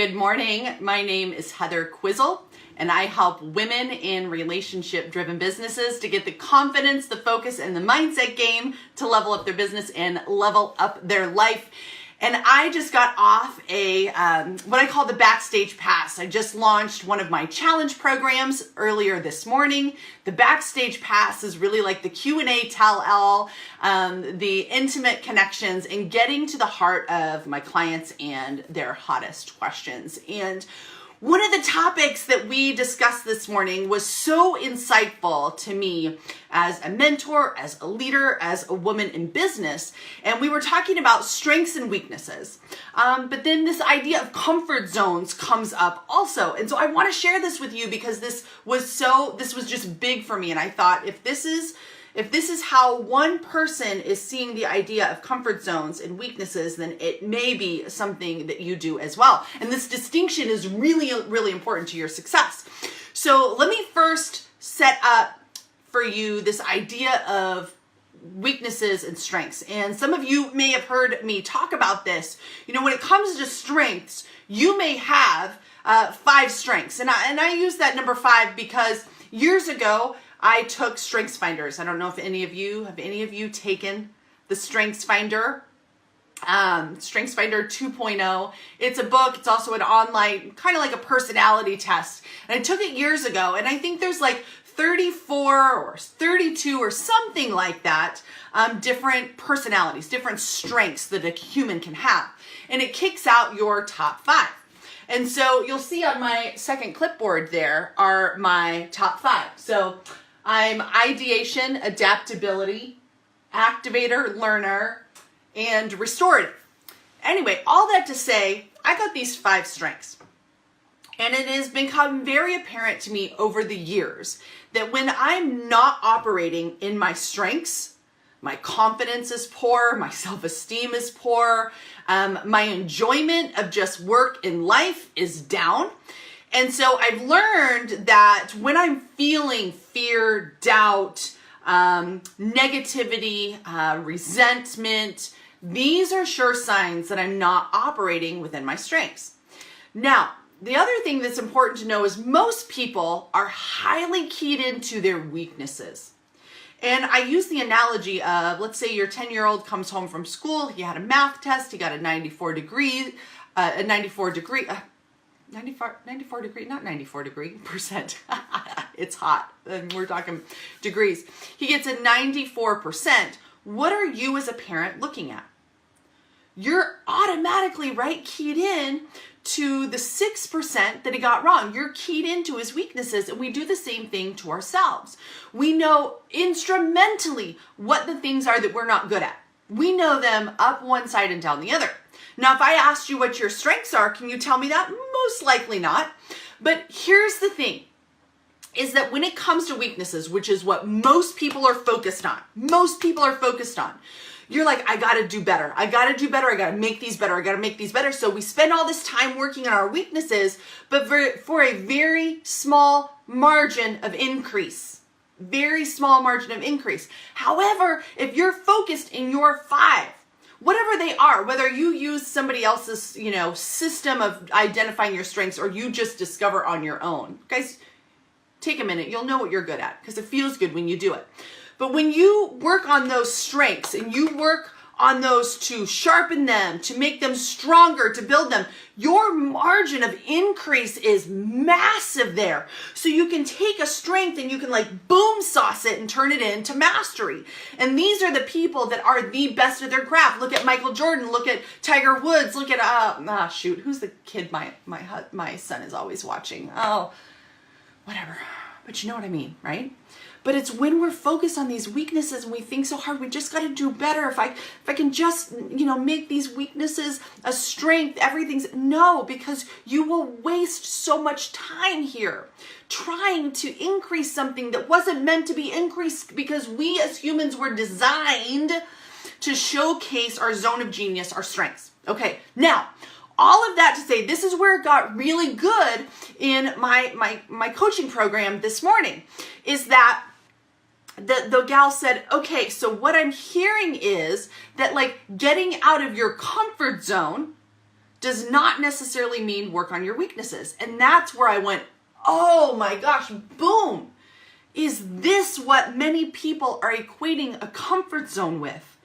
good morning. My name is Heather Quisel, and I help women in relationship-driven businesses to get the confidence, the focus, and the mindset game to level up their business and level up their life. And I just got off a what I call the Backstage Pass. I just launched one of my challenge programs earlier this morning. The Backstage Pass is really like the Q&A tell-all, the intimate connections, and getting to the heart of my clients and their hottest questions. And one of the topics that we discussed this morning was so insightful to me as a mentor, as a leader, as a woman in business. And we were talking about strengths and weaknesses. But then this idea of comfort zones comes up also. And so I want to share this with you because this was just big for me. And I thought, if this is how one person is seeing the idea of comfort zones and weaknesses, then it may be something that you do as well. And this distinction is really, really important to your success. So let me first set up for you this idea of weaknesses and strengths. And some of you may have heard me talk about this. You know, when it comes to strengths, you may have 5 strengths. And I use that number 5 because years ago, I took Strengths Finders. I don't know if any of you taken the Strengths Finder, Strengths Finder 2.0. It's a book. It's also an online, kind of like a personality test. And I took it years ago. And I think there's like 34 or 32 or something like that, different personalities, different strengths that a human can have. And it kicks out your top 5. And so you'll see on my second clipboard there are my top 5. So I'm ideation, adaptability, activator, learner, and restorative. Anyway, all that to say, I got these 5 strengths. And it has become very apparent to me over the years that when I'm not operating in my strengths, my confidence is poor, my self-esteem is poor, my enjoyment of just work in life is down. And so I've learned that when I'm feeling fear, doubt, negativity, resentment, these are sure signs that I'm not operating within my strengths. Now, the other thing that's important to know is most people are highly keyed into their weaknesses. And I use the analogy of, let's say your 10-year-old comes home from school, he had a math test, he got a 94 degree, not 94 degree percent. It's hot. And we're talking degrees. He gets a 94%. What are you as a parent looking at? You're automatically keyed in to the 6% that he got wrong. You're keyed into his weaknesses, and we do the same thing to ourselves. We know instrumentally what the things are that we're not good at. We know them up one side and down the other. Now, if I asked you what your strengths are, can you tell me that? Most likely not. But here's the thing, is that when it comes to weaknesses, which is what most people are focused on, you're like, I got to do better. I got to make these better. So we spend all this time working on our weaknesses, but for a very small margin of increase. However, if you're focused in your 5, whatever they are, whether you use somebody else's, system of identifying your strengths or you just discover on your own. Guys, take a minute. You'll know what you're good at because it feels good when you do it. But when you work on those strengths and you work on those to sharpen them, to make them stronger, to build them, your margin of increase is massive there. So you can take a strength and you can boom sauce it and turn it into mastery. And these are the people that are the best at their craft. Look at Michael Jordan, look at Tiger Woods, look at, who's the kid my son is always watching? Oh, whatever. But you know what I mean, right? But it's when we're focused on these weaknesses and we think so hard, we just got to do better. If I can just, make these weaknesses a strength, no, because you will waste so much time here trying to increase something that wasn't meant to be increased, because we as humans were designed to showcase our zone of genius, our strengths. Okay, now, all of that to say, this is where it got really good in my coaching program this morning, is that the gal said, okay, so what I'm hearing is that getting out of your comfort zone does not necessarily mean work on your weaknesses. And that's where I went, oh my gosh, boom. Is this what many people are equating a comfort zone with?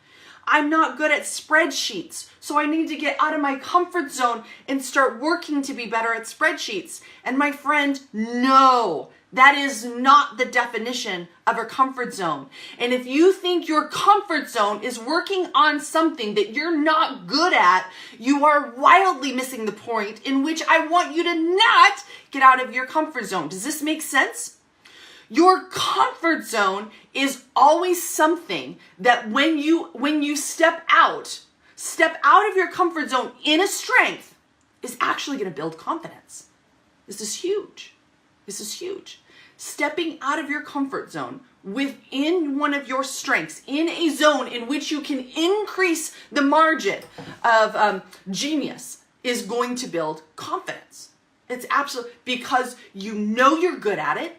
I'm not good at spreadsheets, so I need to get out of my comfort zone and start working to be better at spreadsheets. And my friend, no, that is not the definition of a comfort zone. And if you think your comfort zone is working on something that you're not good at, you are wildly missing the point in which I want you to not get out of your comfort zone. Does this make sense? Your comfort zone is always something that when you step out of your comfort zone in a strength is actually going to build confidence. This is huge. This is huge. Stepping out of your comfort zone within one of your strengths, in a zone in which you can increase the margin of genius, is going to build confidence. It's absolutely because you know you're good at it.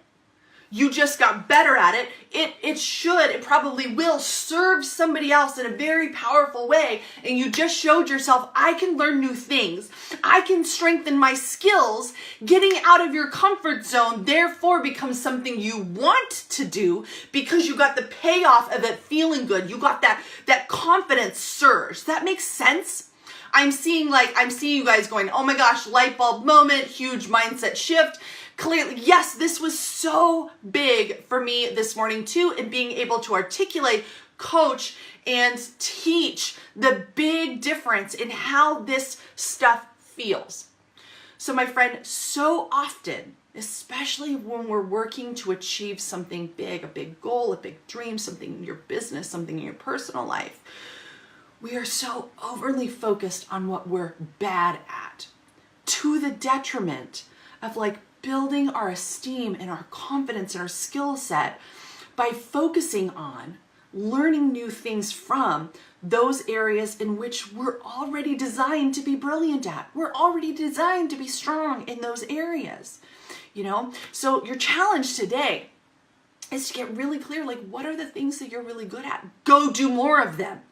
You just got better at it. It probably will serve somebody else in a very powerful way. And you just showed yourself, I can learn new things. I can strengthen my skills. Getting out of your comfort zone, therefore, becomes something you want to do because you got the payoff of it feeling good. You got that confidence surge. That makes sense? I'm seeing you guys going, oh my gosh, light bulb moment, huge mindset shift. Clearly, yes, this was so big for me this morning too, and being able to articulate, coach, and teach the big difference in how this stuff feels. So my friend, so often, especially when we're working to achieve something big, a big goal, a big dream, something in your business, something in your personal life, we are so overly focused on what we're bad at, to the detriment of building our esteem and our confidence and our skill set by focusing on learning new things from those areas in which we're already designed to be brilliant at. We're already designed to be strong in those areas, So your challenge today is to get really clear, what are the things that you're really good at? Go do more of them.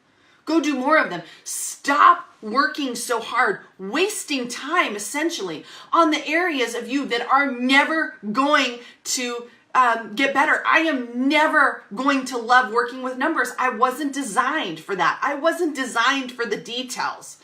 Go do more of them. Stop working so hard, wasting time essentially on the areas of you that are never going to get better. I am never going to love working with numbers. I wasn't designed for that. I wasn't designed for the details.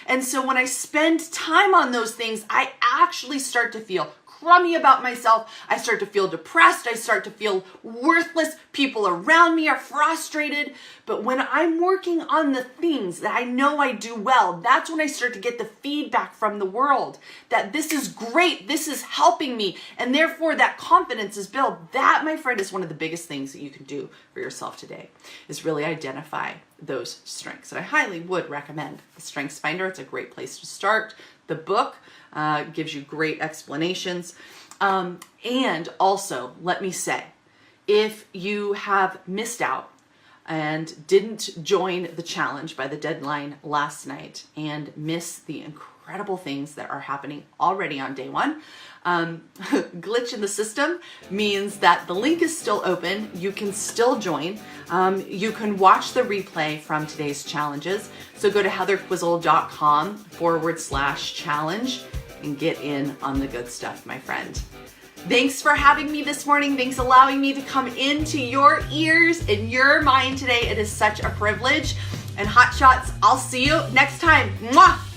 And so when I spend time on those things, I actually start to feel crummy about myself. I start to feel depressed. I start to feel worthless. People around me are frustrated. But when I'm working on the things that I know I do well, that's when I start to get the feedback from the world that this is great. This is helping me. And therefore that confidence is built. That, my friend, is one of the biggest things that you can do for yourself today, is really identify those strengths. And I highly would recommend the Strengths Finder. It's a great place to start. The book gives you great explanations. And also, let me say, if you have missed out and didn't join the challenge by the deadline last night and miss the incredible things that are happening already on day one, glitch in the system means that the link is still open. You can still join. You can watch the replay from today's challenges. So go to heatherquisel.com/challenge and get in on the good stuff, my friend. Thanks for having me this morning. Thanks for allowing me to come into your ears and your mind today. It is such a privilege. And hot shots, I'll see you next time. Mwah!